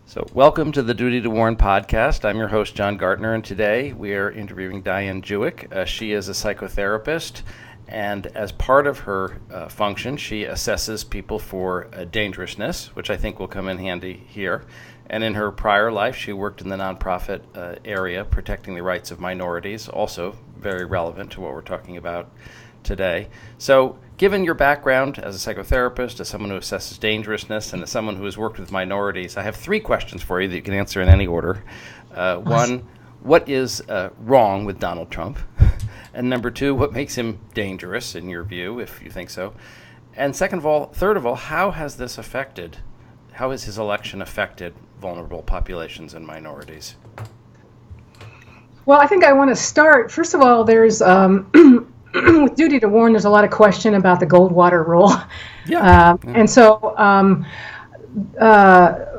So welcome to the Duty to Warn podcast. I'm your host, John Gartner, and today we are interviewing Diane Jhueck. She is a psychotherapist, and as part of her function, she assesses people for dangerousness, which I think will come in handy here. And in her prior life, she worked in the nonprofit area, protecting the rights of minorities, also very relevant to what we're talking about today. So given your background as a psychotherapist, as someone who assesses dangerousness, and as someone who has worked with minorities, I have three questions for you that you can answer in any order. One, what is wrong with Donald Trump? And number two, what makes him dangerous in your view, if you think so? And third of all, how has his election affected vulnerable populations and minorities? Well, I think I want to start. First of all, there's with Duty to Warn, there's a lot of question about the Goldwater rule. And so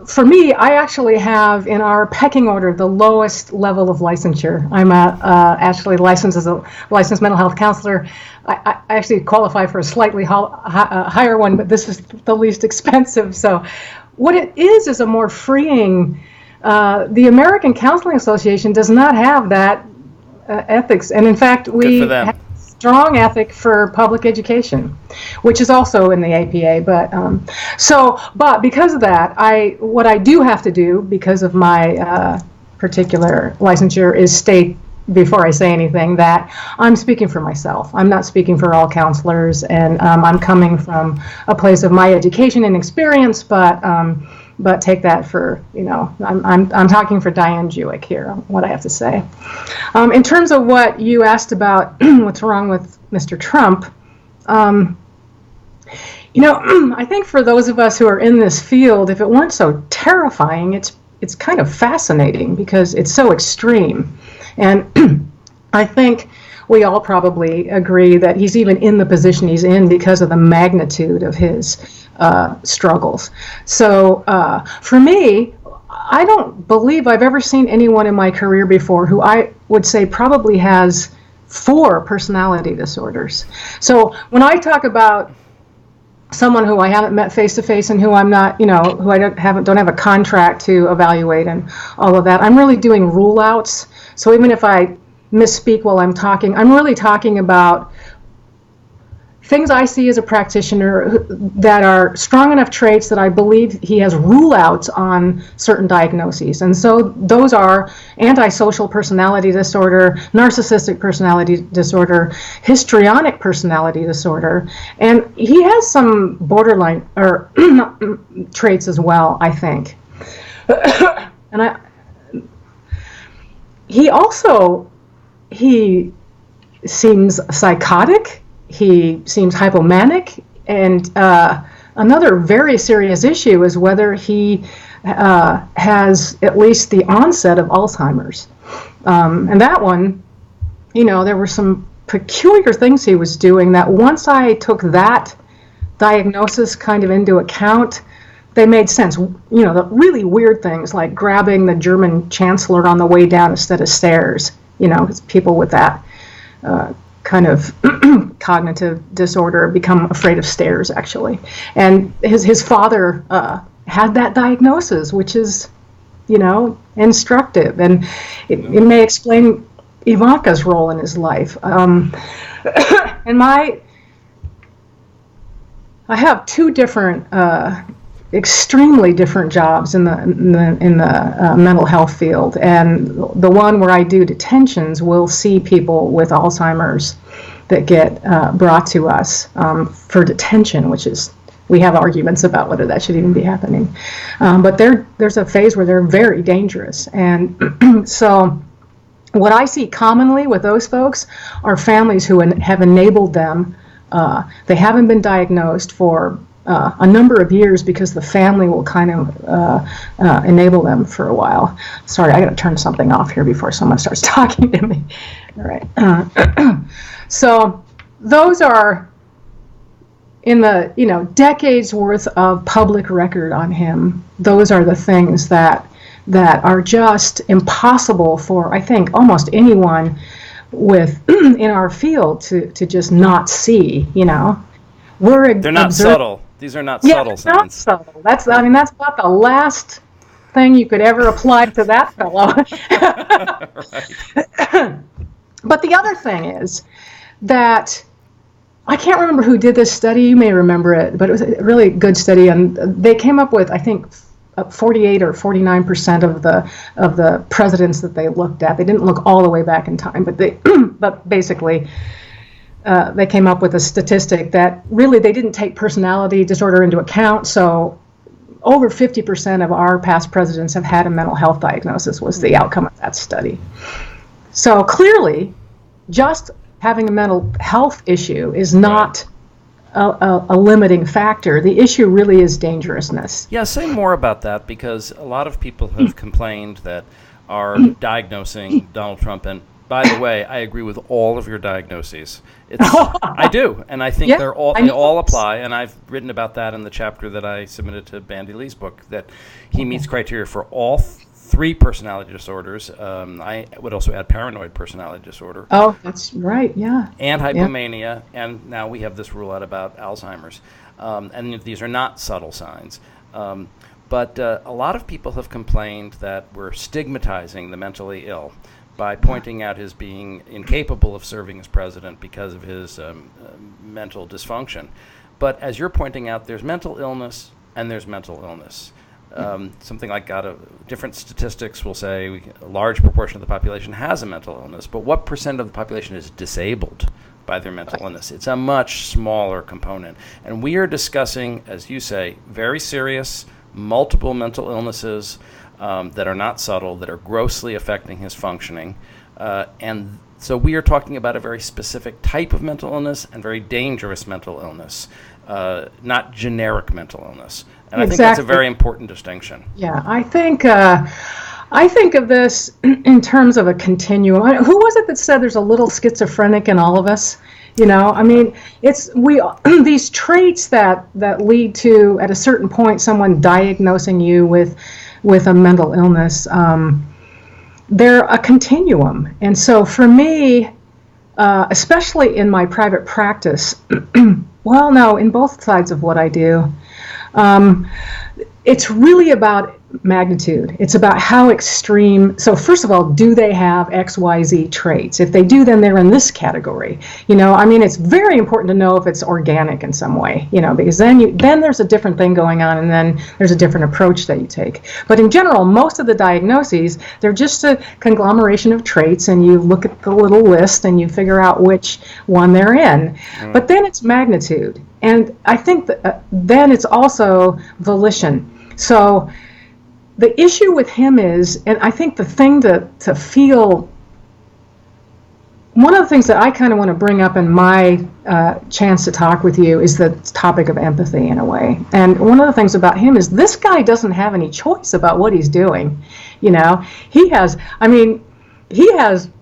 for me, I actually have in our pecking order the lowest level of licensure. I'm actually licensed as a licensed mental health counselor. I actually qualify for a slightly higher one, but this is the least expensive. So what it is a more freeing, the American Counseling Association does not have that ethics. And in fact, we have strong ethic for public education, which is also in the APA. But because of that, what I do have to do because of my particular licensure is state before I say anything that I'm speaking for myself. I'm not speaking for all counselors, and I'm coming from a place of my education and experience, but take that for, I'm talking for Diane Jhueck here, what I have to say. In terms of what you asked about what's wrong with Mr. Trump, I think for those of us who are in this field, if it weren't so terrifying, it's kind of fascinating because it's so extreme. And I think we all probably agree that he's even in the position he's in because of the magnitude of his struggles. So for me, I don't believe I've ever seen anyone in my career before who I would say probably has 4 personality disorders. So when I talk about someone who I haven't met face to face and who I'm not, who I don't have a contract to evaluate and all of that, I'm really doing rule outs. So even if I misspeak while I'm talking, I'm really talking about things I see as a practitioner that are strong enough traits that I believe he has rule outs on certain diagnoses. And so those are antisocial personality disorder, narcissistic personality disorder, histrionic personality disorder, and he has some borderline or traits as well, I think. And he seems psychotic. He seems hypomanic, and another very serious issue is whether he has at least the onset of Alzheimer's. And that one, there were some peculiar things he was doing that once I took that diagnosis kind of into account, they made sense. The really weird things like grabbing the German chancellor on the way down instead of stairs. People with that kind of cognitive disorder become afraid of stairs, actually. And his father had that diagnosis, which is, instructive. And it may explain Ivanka's role in his life. And I have 2 different, extremely different jobs in the mental health field, and the one where I do detentions will see people with Alzheimer's that get brought to us for detention, which is, we have arguments about whether that should even be happening, but there's a phase where they're very dangerous. And so what I see commonly with those folks are families who have enabled them. They haven't been diagnosed for a number of years because the family will kind of enable them for a while. Sorry, I got to turn something off here before someone starts talking to me. All right. So those are in the decades worth of public record on him. Those are the things that are just impossible for, I think, almost anyone in our field to just not see. They're not subtle. These are not Yeah, subtle it's not signs. subtle. That's about the last thing you could ever apply to that fellow. Right. But the other thing is that I can't remember who did this study. You may remember it, but it was a really good study, and they came up with, I think, 48 or 49% of the presidents that they looked at. They didn't look all the way back in time, but but basically they came up with a statistic that really they didn't take personality disorder into account. So over 50% of our past presidents have had a mental health diagnosis was the outcome of that study. So clearly, just having a mental health issue is not a limiting factor. The issue really is dangerousness. Yeah, say more about that, because a lot of people have complained that are diagnosing Donald Trump, and by the way, I agree with all of your diagnoses. I do, and I think Yeah, they all apply, and I've written about that in the chapter that I submitted to Bandy Lee's book, that he meets criteria for all three personality disorders. I would also add paranoid personality disorder. Oh, that's right, yeah. And hypomania, and now we have this rule out about Alzheimer's. And these are not subtle signs. But a lot of people have complained that we're stigmatizing the mentally ill by pointing out his being incapable of serving as president because of his mental dysfunction. But as you're pointing out, there's mental illness and there's mental illness. Something like different statistics will say a large proportion of the population has a mental illness, but what percent of the population is disabled by their mental illness? It's a much smaller component. And we are discussing, as you say, very serious, multiple mental illnesses that are not subtle, that are grossly affecting his functioning. And so we are talking about a very specific type of mental illness and very dangerous mental illness, not generic mental illness. And I think that's a very important distinction. Yeah, I think of this in terms of a continuum. Who was it that said there's a little schizophrenic in all of us? You know, I mean, these traits that lead to, at a certain point, someone diagnosing you with a mental illness. They're a continuum, and so for me, especially in my private practice, well, no, in both sides of what I do. It's really about magnitude. It's about how extreme. So first of all, do they have XYZ traits? If they do, then they're in this category. You know, I mean, it's very important to know if it's organic in some way, you know, because then there's a different thing going on, and then there's a different approach that you take. But in general, most of the diagnoses, they're just a conglomeration of traits, and you look at the little list and you figure out which one they're in. But then it's magnitude. And I think that, then it's also volition. So the issue with him is, and I think the thing to feel, one of the things that I kind of want to bring up in my chance to talk with you is the topic of empathy in a way. And one of the things about him is this guy doesn't have any choice about what he's doing. You know, he has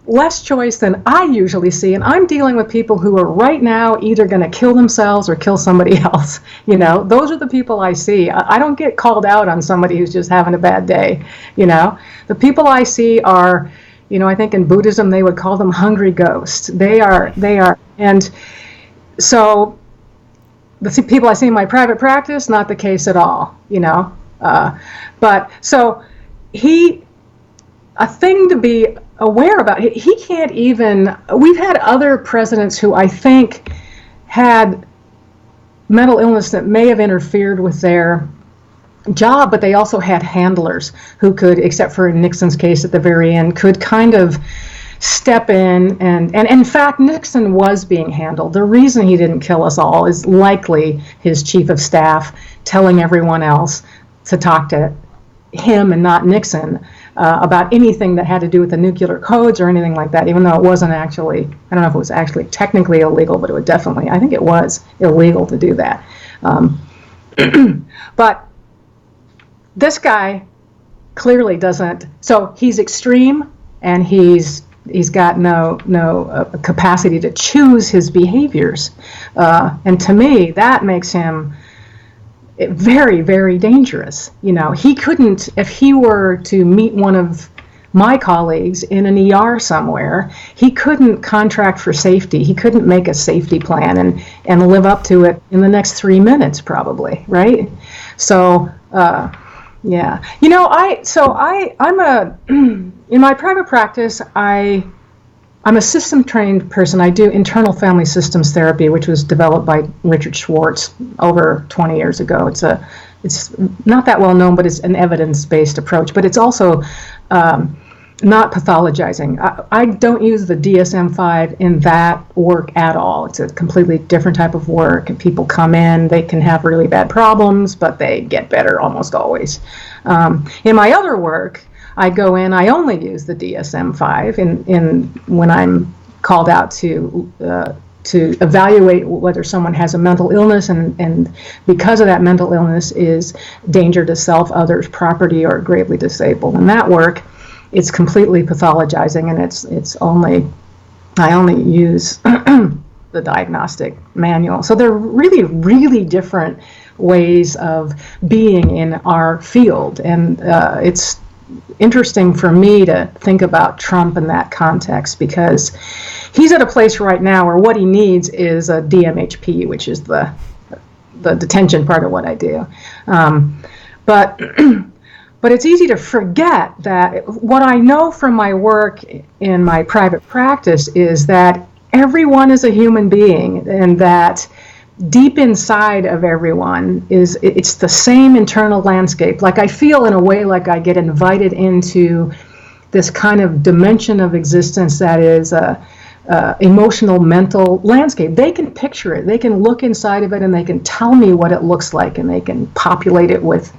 less choice than I usually see, and I'm dealing with people who are right now either going to kill themselves or kill somebody else. You know, those are the people I see. I don't get called out on somebody who's just having a bad day. You know, the people I see are, you know, I think in Buddhism they would call them hungry ghosts. They are, and so the people I see in my private practice, not the case at all. You know, but so a thing to be aware about. He can't even, we've had other presidents who I think had mental illness that may have interfered with their job, but they also had handlers who could, except for in Nixon's case at the very end, could kind of step in, and in fact Nixon was being handled. The reason he didn't kill us all is likely his chief of staff telling everyone else to talk to him and not Nixon about anything that had to do with the nuclear codes or anything like that, even though it wasn't actually, I don't know if it was actually technically illegal, but it would definitely, I think it was illegal to do that. But this guy clearly doesn't, so he's extreme, and he's got no capacity to choose his behaviors. And to me, that makes him very, very dangerous. You know, he couldn't, if he were to meet one of my colleagues in an ER somewhere, he couldn't contract for safety. He couldn't make a safety plan and live up to it in the next 3 minutes, probably, right? So, yeah. In my private practice, I'm a system-trained person. I do internal family systems therapy, which was developed by Richard Schwartz over 20 years ago. It's not that well known, but it's an evidence-based approach. But it's also not pathologizing. I don't use the DSM-5 in that work at all. It's a completely different type of work. And people come in, they can have really bad problems, but they get better almost always. In my other work, I go in, I only use the DSM-5 in when I'm called out to evaluate whether someone has a mental illness, and because of that mental illness is danger to self, others, property, or gravely disabled. In that work, it's completely pathologizing, and I only use the diagnostic manual. So they're really, really different ways of being in our field, and it's interesting for me to think about Trump in that context, because he's at a place right now where what he needs is a DMHP, which is the detention part of what I do. But it's easy to forget that what I know from my work in my private practice is that everyone is a human being, and that deep inside of everyone it's the same internal landscape. Like, I feel in a way like I get invited into this kind of dimension of existence that is a emotional, mental landscape. They can picture it, they can look inside of it, and they can tell me what it looks like, and they can populate it with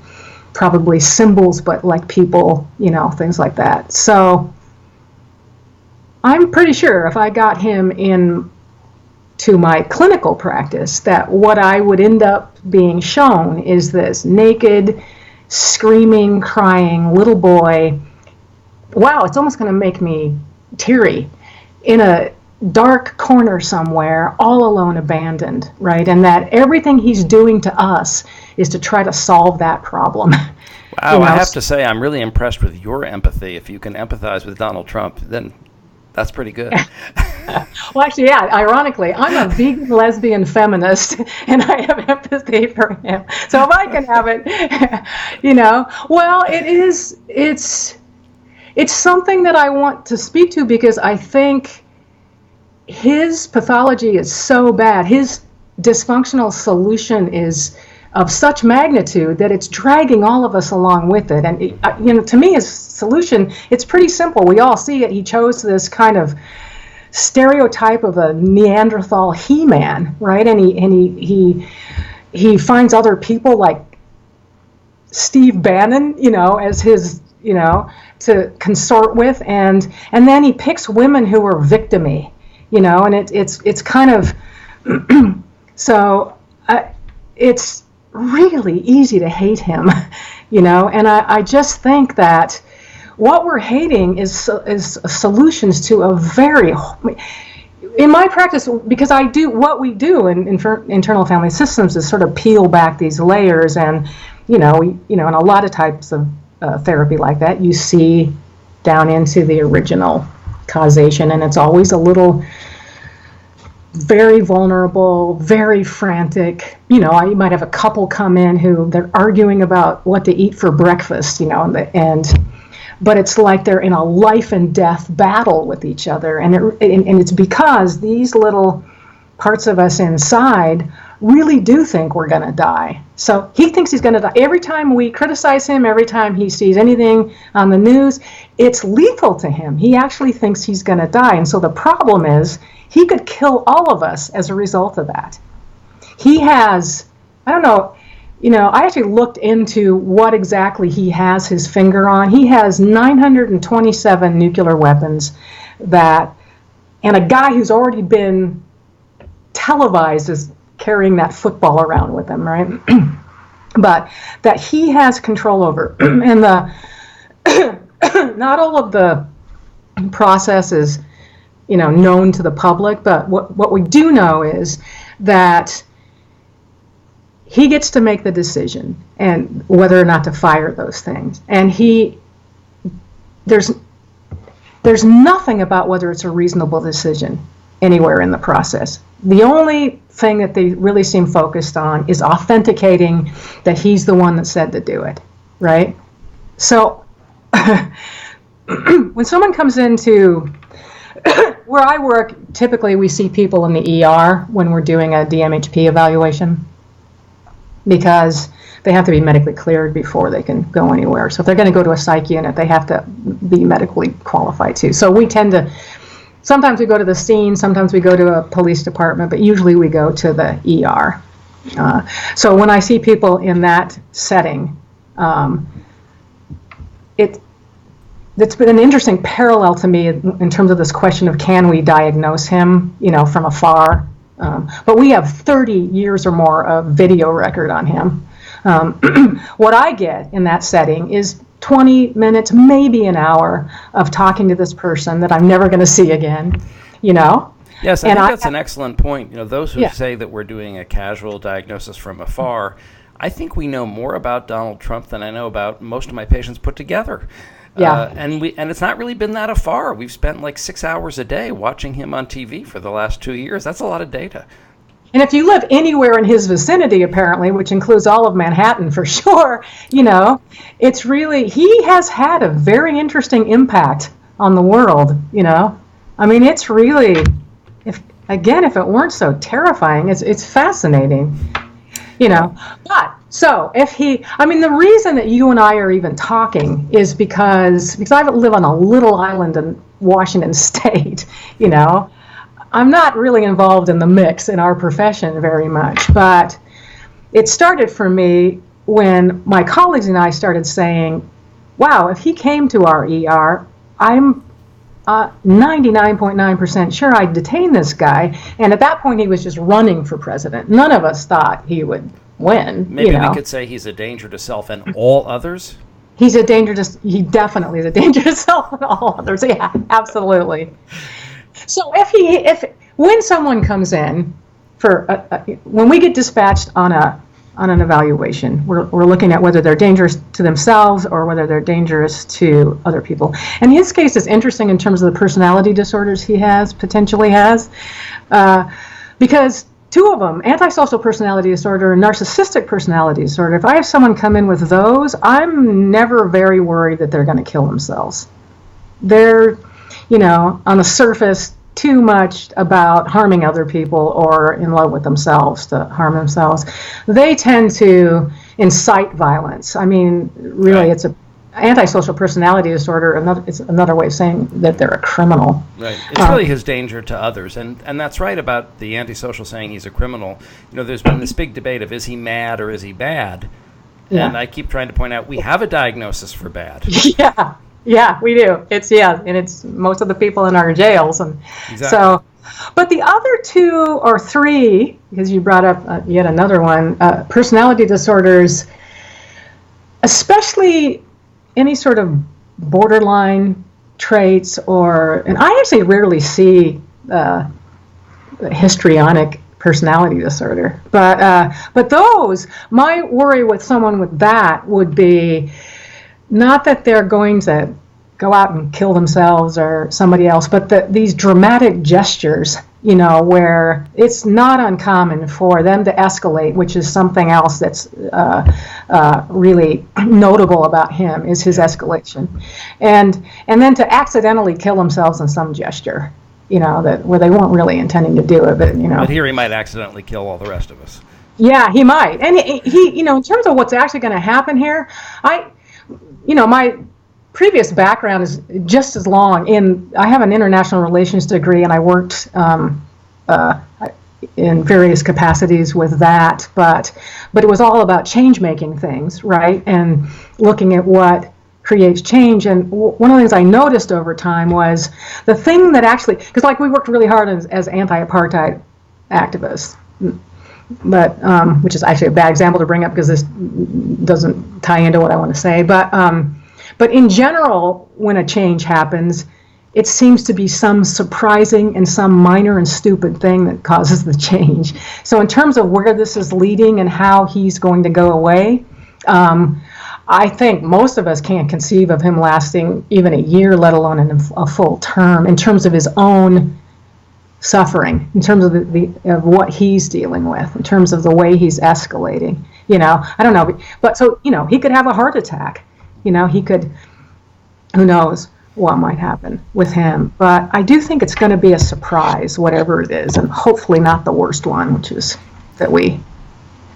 probably symbols, but like people, things like that. So I'm pretty sure if I got him in to my clinical practice, that what I would end up being shown is this naked, screaming, crying little boy. Wow, it's almost going to make me teary, in a dark corner somewhere, all alone, abandoned, right? And that everything he's doing to us is to try to solve that problem. Wow, I have to say, I'm really impressed with your empathy. If you can empathize with Donald Trump, then that's pretty good. Well, actually, yeah, ironically, I'm a vegan, lesbian, feminist, and I have empathy for him. So if I can have it, well, it's something that I want to speak to, because I think his pathology is so bad. His dysfunctional solution is of such magnitude that it's dragging all of us along with it. And to me, his solution, it's pretty simple. We all see it. He chose this kind of stereotype of a Neanderthal He-Man, right? And he finds other people like Steve Bannon, as his, to consort with, and then he picks women who are victim-y, and it's kind of so it's really easy to hate him, and I just think that what we're hating is solutions to a very, in my practice, because I do what we do in internal family systems is sort of peel back these layers, and in a lot of types of therapy like that, you see down into the original causation, and it's always a little very vulnerable, very frantic. You might have a couple come in who they're arguing about what to eat for breakfast, but it's like they're in a life and death battle with each other, and it's because these little parts of us inside really do think we're going to die. So he thinks he's going to die. Every time we criticize him, every time he sees anything on the news, it's lethal to him. He actually thinks he's going to die. And so the problem is he could kill all of us as a result of that. He has, I don't know, I actually looked into what exactly he has his finger on. He has 927 nuclear weapons and a guy who's already been televised as carrying that football around with him, right? But that he has control over. And not all of the process is, known to the public, but what we do know is that he gets to make the decision and whether or not to fire those things. And there's nothing about whether it's a reasonable decision anywhere in the process. The only thing that they really seem focused on is authenticating that he's the one that said to do it, right? So when someone comes into where I work, typically we see people in the ER when we're doing a DMHP evaluation because they have to be medically cleared before they can go anywhere. So if they're going to go to a psych unit, they have to be medically qualified too. So we tend to, sometimes we go to the scene, sometimes we go to a police department, but usually we go to the ER. So when I see people in that setting, it's been an interesting parallel to me in terms of this question of can we diagnose him, from afar. But we have 30 years or more of video record on him. What I get in that setting is 20 minutes, maybe an hour of talking to this person that I'm never going to see again, Yes, I think that's an excellent point. Those who Yeah. say that we're doing a casual diagnosis from afar, I think we know more about Donald Trump than I know about most of my patients put together. Yeah. And it's not really been that afar. We've spent like 6 hours a day watching him on TV for the last 2 years. That's a lot of data. And if you live anywhere in his vicinity, apparently, which includes all of Manhattan for sure, it's really, he has had a very interesting impact on the world, I mean, it's really, if it weren't so terrifying, it's fascinating, But, so, the reason that you and I are even talking is because I live on a little island in Washington State, I'm not really involved in the mix in our profession very much, but it started for me when my colleagues and I started saying, wow, if he came to our ER, I'm 99.9% sure I'd detain this guy. And at that point, he was just running for president. None of us thought he would win. Maybe we could say he's a danger to self and all others? He definitely is a danger to self and all others. Yeah, absolutely. So when someone comes in when we get dispatched on an evaluation, we're looking at whether they're dangerous to themselves or whether they're dangerous to other people. And his case is interesting in terms of the personality disorders he potentially has, because two of them, antisocial personality disorder and narcissistic personality disorder, if I have someone come in with those, I'm never very worried that they're going to kill themselves. They're on the surface, too much about harming other people or in love with themselves to harm themselves. They tend to incite violence. I mean, really, Right. It's an antisocial personality disorder. It's another way of saying that they're a criminal. Right. It's really his danger to others. And that's right about the antisocial saying he's a criminal. There's been this big debate of is he mad or is he bad? Yeah. And I keep trying to point out we have a diagnosis for bad. Yeah, we do. And it's most of the people in our jails, and Exactly. so. But the other two or three, because you brought up yet another one, personality disorders, especially any sort of borderline traits, and I actually rarely see histrionic personality disorder, but those, my worry with someone with that would be. Not that they're going to go out and kill themselves or somebody else, but these dramatic gestures, where it's not uncommon for them to escalate, which is something else that's really notable about him, is his escalation. And then to accidentally kill themselves in some gesture, where they weren't really intending to do it, but. But here he might accidentally kill all the rest of us. Yeah, he might. And he in terms of what's actually going to happen here, my previous background is just as long I have an international relations degree, and I worked in various capacities with that, but it was all about change-making things, right? And looking at what creates change. And one of the things I noticed over time was the thing that actually, because we worked really hard as anti-apartheid activists, but which is actually a bad example to bring up because this doesn't tie into what I want to say. But in general, when a change happens, it seems to be some surprising and some minor and stupid thing that causes the change. So in terms of where this is leading and how he's going to go away, I think most of us can't conceive of him lasting even a year, let alone a full term, in terms of his own suffering, in terms of of what he's dealing with, in terms of the way he's escalating. I don't know, but so he could have a heart attack. He could. Who knows what might happen with him? But I do think it's going to be a surprise, whatever it is, and hopefully not the worst one, which is that we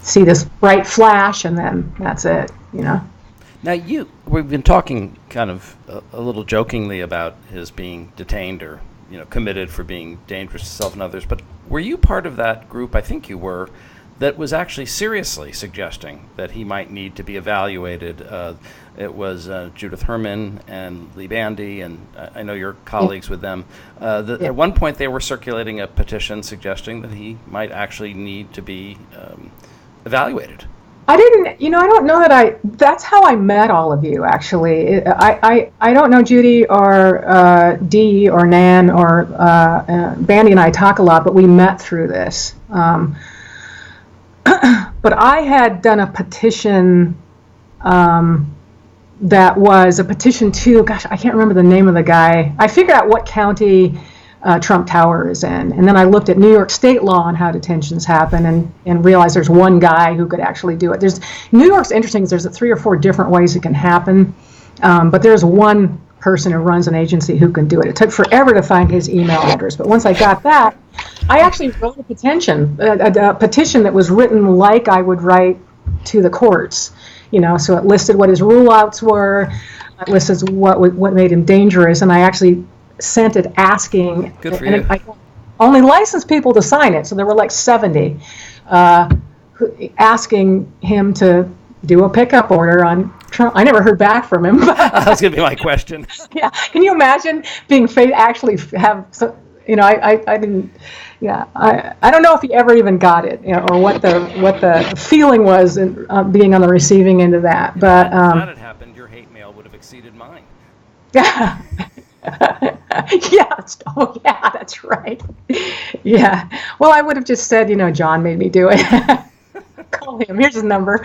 see this bright flash and then that's it. Now we've been talking kind of a little jokingly about his being detained or committed for being dangerous to self and others, but were you part of that group, I think you were, that was actually seriously suggesting that he might need to be evaluated? It was Judith Herman and Lee Bandy, and I know you're colleagues with them. At one point they were circulating a petition suggesting that he might actually need to be evaluated. I don't know that's how I met all of you, actually. I don't know Judy or Dee or Nan or Bandy and I talk a lot, but we met through this. But I had done a petition that was a petition to, I can't remember the name of the guy. I figured out what county Trump Tower is in, and then I looked at New York state law on how detentions happen and realized there's one guy who could actually do it. New York's interesting because there's 3 or 4 different ways it can happen, but there's one person who runs an agency who can do it. It took forever to find his email address, but once I got that, I actually wrote a petition that was written like I would write to the courts. So it listed what his rule outs were, it listed what made him dangerous, and I actually sent it asking. Good for you. I only licensed people to sign it, so there were like 70 asking him to do a pickup order on Trump. I never heard back from him. That was going to be my question. Yeah, can you imagine being actually have? I didn't. Yeah, I don't know if he ever even got it, or what the feeling was in being on the receiving end of that. But if that had happened, your hate mail would have exceeded mine. Yeah. Oh yeah, that's right. Yeah. Well, I would have just said, John made me do it. Call him. Here's his number.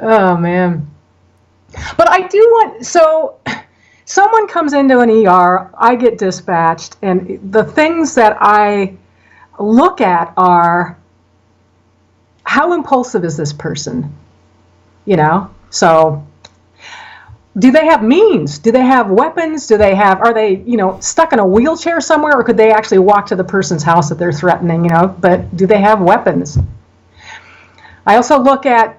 Oh man. But I do want. So someone comes into an ER, I get dispatched, and the things that I look at are, how impulsive is this person? So do they have means? Do they have weapons? Are they, stuck in a wheelchair somewhere, or could they actually walk to the person's house that they're threatening, but do they have weapons? I also look at,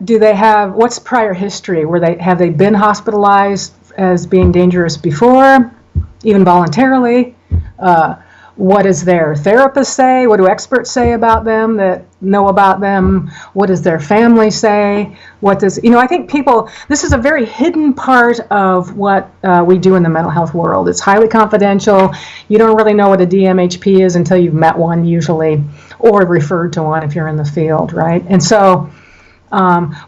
what's prior history? Have they been hospitalized as being dangerous before, even voluntarily? What does their therapist say? What do experts say about them that know about them? What does their family say? I think this is a very hidden part of what we do in the mental health world. It's highly confidential. You don't really know what a DMHP is until you've met one, usually, or referred to one if you're in the field, right? And so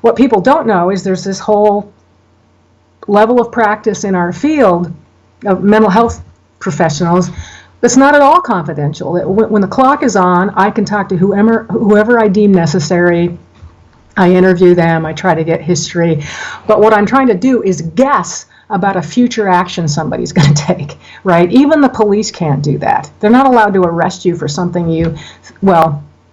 what people don't know is there's this whole level of practice in our field of mental health professionals that's not at all confidential. When the clock is on, I can talk to whoever I deem necessary. I interview them. I try to get history. But what I'm trying to do is guess about a future action somebody's going to take, right? Even the police can't do that. They're not allowed to arrest you for something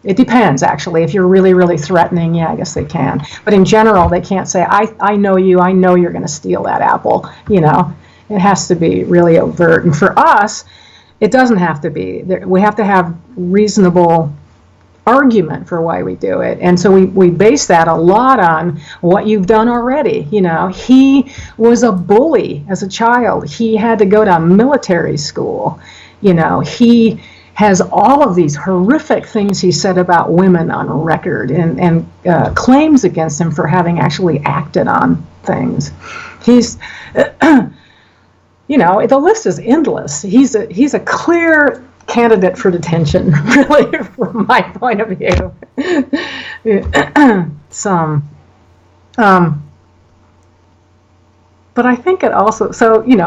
it depends, actually. If you're really, really threatening, yeah, I guess they can. But in general, they can't say, I know you, I know you're going to steal that apple. It has to be really overt. And for us, it doesn't have to be. We have to have reasonable argument for why we do it. And so we base that a lot on what you've done already. He was a bully as a child. He had to go to military school. He has all of these horrific things he said about women on record, and claims against him for having actually acted on things. He's the list is endless. He's a clear candidate for detention, really, from my point of view. But I think it also,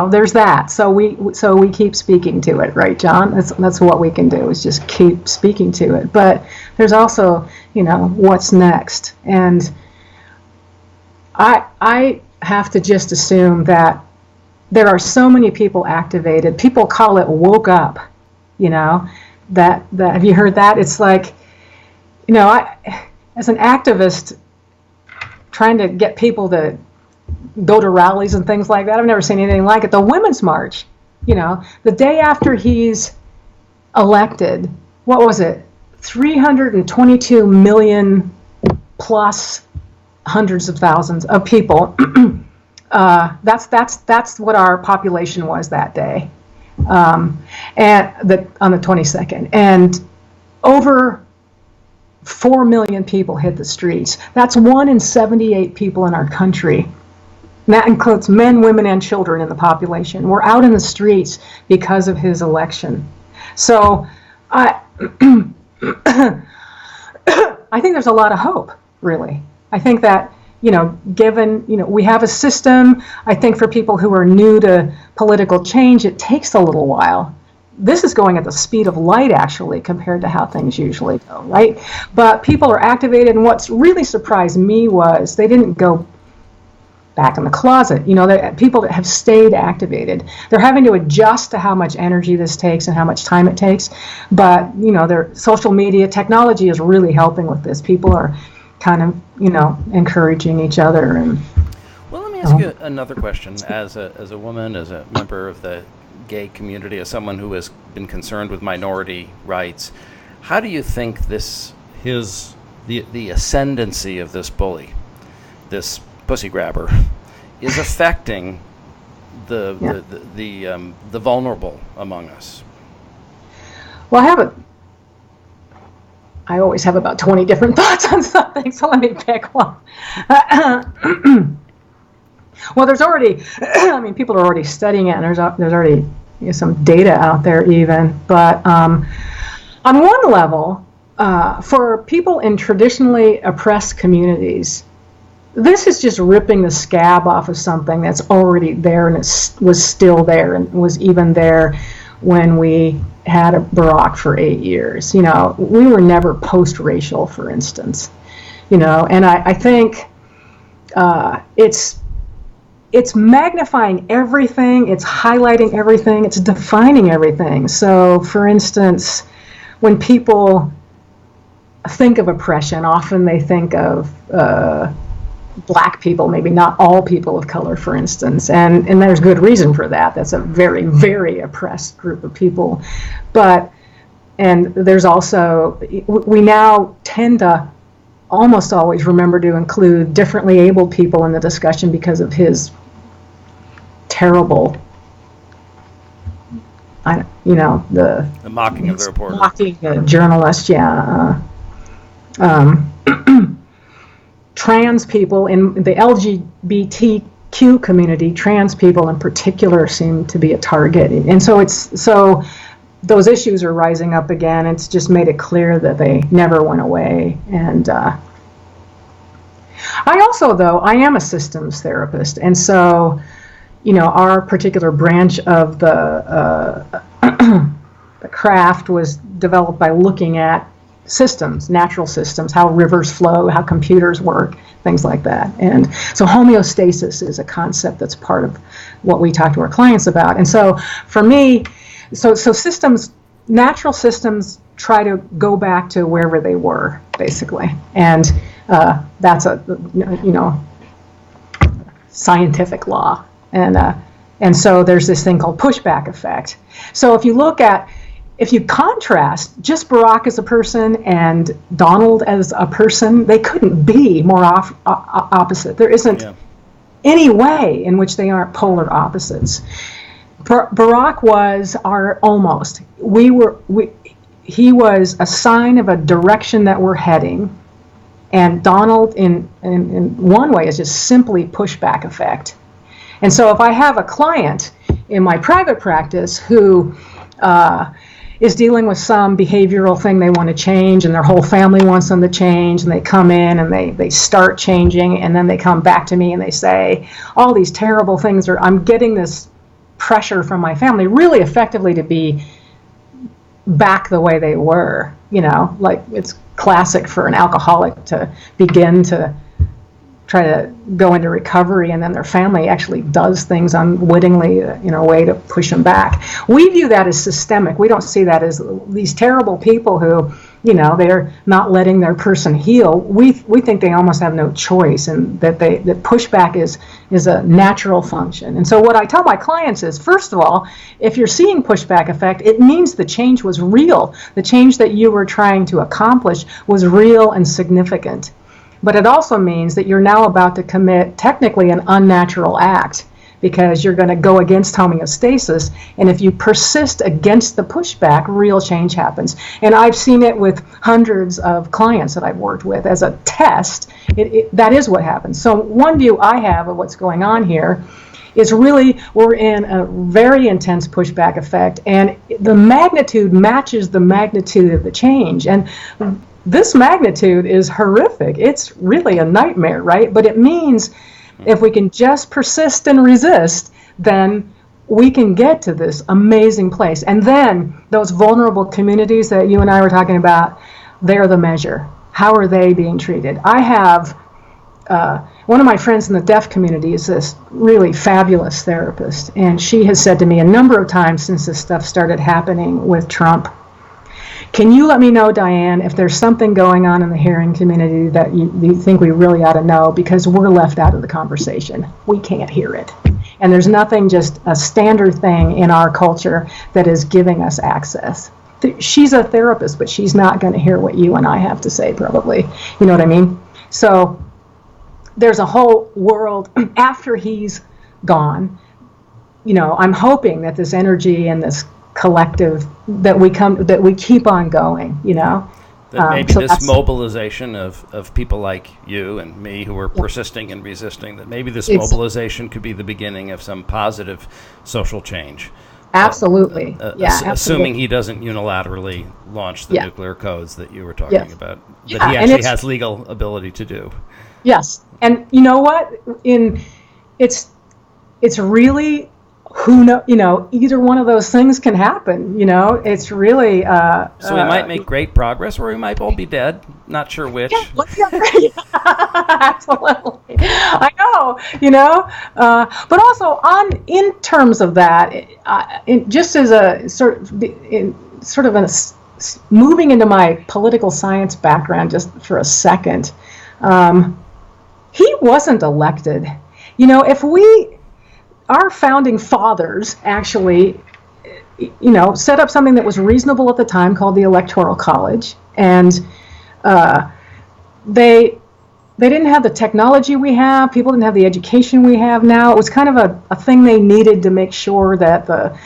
there's that. So we keep speaking to it, right, John? That's what we can do, is just keep speaking to it. But there's also, what's next. And I have to just assume that there are so many people activated. People call it woke up, that have you heard that? It's like, as an activist trying to get people to go to rallies and things like that, I've never seen anything like it. The Women's March, the day after he's elected, what was it? 322 million plus hundreds of thousands of people. That's what our population was that day, and on the 22nd, and over 4 million people hit the streets. That's 1 in 78 people in our country. And that includes men, women, and children in the population. We're out in the streets because of his election. So I think there's a lot of hope, really. I think that, given, we have a system, I think for people who are new to political change, it takes a little while. This is going at the speed of light, actually, compared to how things usually go, right? But people are activated, and what's really surprised me was they didn't go back in the closet. People that have stayed activated, they're having to adjust to how much energy this takes and how much time it takes. But, their social media technology is really helping with this. People are kind of, encouraging each other. And well, let me ask you another question. As a woman, as a member of the gay community, as someone who has been concerned with minority rights, how do you think the ascendancy of this bully, this pussy grabber, is affecting the vulnerable among us? Well, I always have about 20 different thoughts on something, so let me pick one. Well, there's already, people are already studying it, and there's already some data out there even. But on one level, for people in traditionally oppressed communities, this is just ripping the scab off of something that's already there, and it was still there, and was even there when we had a Barack for 8 years. We were never post-racial, for instance. And I think it's magnifying everything, it's highlighting everything, it's defining everything. So, for instance, when people think of oppression, often they think of Black people, maybe not all people of color, for instance, and there's good reason for that. That's a very, very oppressed group of people. And there's also, we now tend to almost always remember to include differently abled people in the discussion because of his terrible, the mocking of the reporter, mocking a journalist, trans people in the LGBTQ community, trans people in particular seem to be a target. And so those issues are rising up again. It's just made it clear that they never went away. And I am a systems therapist. And so, our particular branch of the craft was developed by looking at systems, natural systems, how rivers flow, how computers work, things like that. And so homeostasis is a concept that's part of what we talk to our clients about. And so for me, so systems, natural systems try to go back to wherever they were, basically. And that's a, scientific law. And so there's this thing called pushback effect. So if you contrast just Barack as a person and Donald as a person, they couldn't be more opposite. There isn't any way in which they aren't polar opposites. Barack was our almost. He was a sign of a direction that we're heading, and Donald, in one way, is just simply pushback effect. And so if I have a client in my private practice who is dealing with some behavioral thing they want to change, and their whole family wants them to change, and they come in and they start changing, and then they come back to me and they say, all these terrible things I'm getting this pressure from my family really effectively to be back the way they were, like it's classic for an alcoholic to begin to try to go into recovery, and then their family actually does things unwittingly, a way to push them back. We view that as systemic. We don't see that as these terrible people who, they're not letting their person heal. We think they almost have no choice, and that pushback is a natural function. And so what I tell my clients is, first of all, if you're seeing pushback effect, it means the change was real. The change that you were trying to accomplish was real and significant. But it also means that you're now about to commit technically an unnatural act, because you're going to go against homeostasis. And if you persist against the pushback, real change happens. And I've seen it with hundreds of clients that I've worked with as a test. That is what happens. So one view I have of what's going on here is really we're in a very intense pushback effect, and the magnitude matches the magnitude of the change. And this magnitude is horrific. It's really a nightmare, right? But it means if we can just persist and resist, then we can get to this amazing place. And then those vulnerable communities that you and I were talking about, they're the measure. How are they being treated? I have one of my friends in the deaf community is this really fabulous therapist, and she has said to me a number of times since this stuff started happening with Trump, can you let me know, Diane, if there's something going on in the hearing community that you think we really ought to know, because we're left out of the conversation. We can't hear it. And there's nothing, just a standard thing in our culture that is giving us access. She's a therapist, but she's not going to hear what you and I have to say, probably. You know what I mean? So there's a whole world after he's gone. I'm hoping that this energy and this collective that we keep on going, that maybe this mobilization of people like you and me who are persisting and resisting, that maybe this mobilization could be the beginning of some positive social change. Absolutely. Assuming he doesn't unilaterally launch the nuclear codes that you were talking about, that he actually has legal ability to do. Yes. And you know what? It's really, either one of those things can happen. It's really. So we might make great progress, or we might all be dead. Not sure which. Absolutely. I know. But also in terms of that, just as a moving into my political science background just for a second, he wasn't elected. If our founding fathers actually, set up something that was reasonable at the time called the Electoral College, and they didn't have the technology we have. People didn't have the education we have now. It was kind of a thing they needed to make sure that that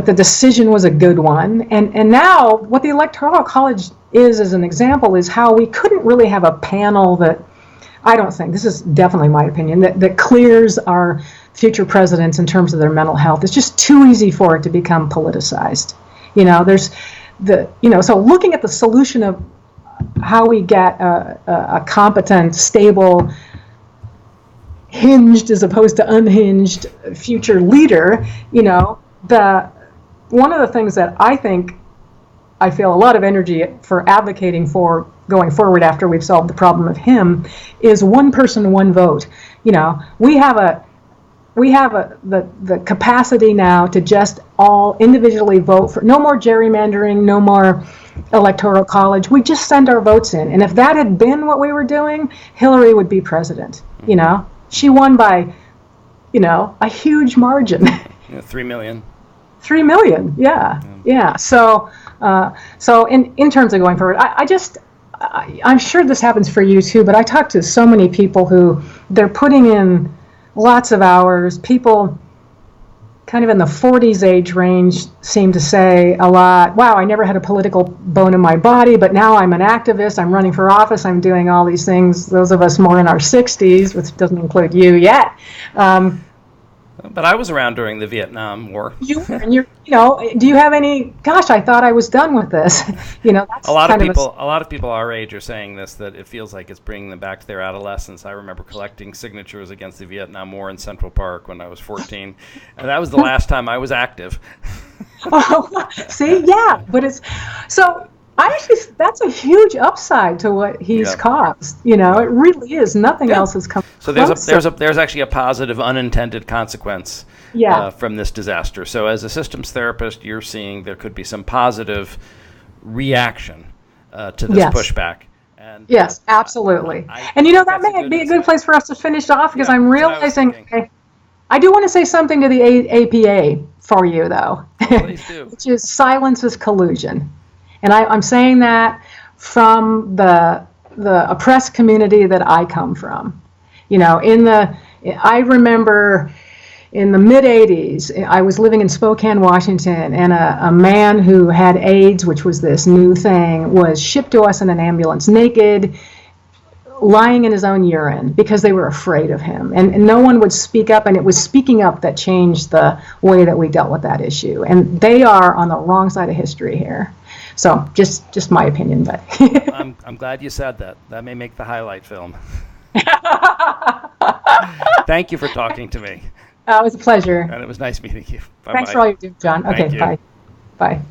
the decision was a good one. And now what the Electoral College is, as an example, is how we couldn't really have a panel that, I don't think, this is definitely my opinion, that clears our future presidents in terms of their mental health. It's just too easy for it to become politicized. So looking at the solution of how we get a competent, stable, hinged as opposed to unhinged future leader, one of the things that I feel a lot of energy for advocating for going forward after we've solved the problem of him is one person, one vote. We have the capacity now to just all individually vote for no more gerrymandering, no more Electoral College. We just send our votes in. And if that had been what we were doing, Hillary would be president. She won by, a huge margin. 3 million. 3 million. Yeah. So in terms of going forward, I'm sure this happens for you too, but I talk to so many people who they're putting in lots of hours. People kind of in the 40s age range seem to say a lot, wow, I never had a political bone in my body, but now I'm an activist, I'm running for office, I'm doing all these things. Those of us more in our 60s, which doesn't include you yet. But I was around during the Vietnam War. Do you have any? Gosh, I thought I was done with this. That's a lot of people our age are saying this, that it feels like it's bringing them back to their adolescence. I remember collecting signatures against the Vietnam War in Central Park when I was 14, and that was the last time I was active. Oh, see, yeah, but it's so. That's a huge upside to what he's caused. It really is. Nothing else has come. So there's actually a positive unintended consequence from this disaster. So as a systems therapist, you're seeing there could be some positive reaction to this pushback. And, yes, absolutely. That may be a good place for us to finish off, because I'm realizing I do want to say something to the APA for you, though, Please do. which is silence is collusion. And I'm saying that from the oppressed community that I come from. I remember in the mid-'80s, I was living in Spokane, Washington, and a man who had AIDS, which was this new thing, was shipped to us in an ambulance naked, lying in his own urine, because they were afraid of him. And no one would speak up, and it was speaking up that changed the way that we dealt with that issue. And they are on the wrong side of history here. So just my opinion, but I'm glad you said that. That may make the highlight film. Thank you for talking to me. It was a pleasure. And it was nice meeting you. Bye-bye. Thanks for all you do, John. Okay, bye. Bye.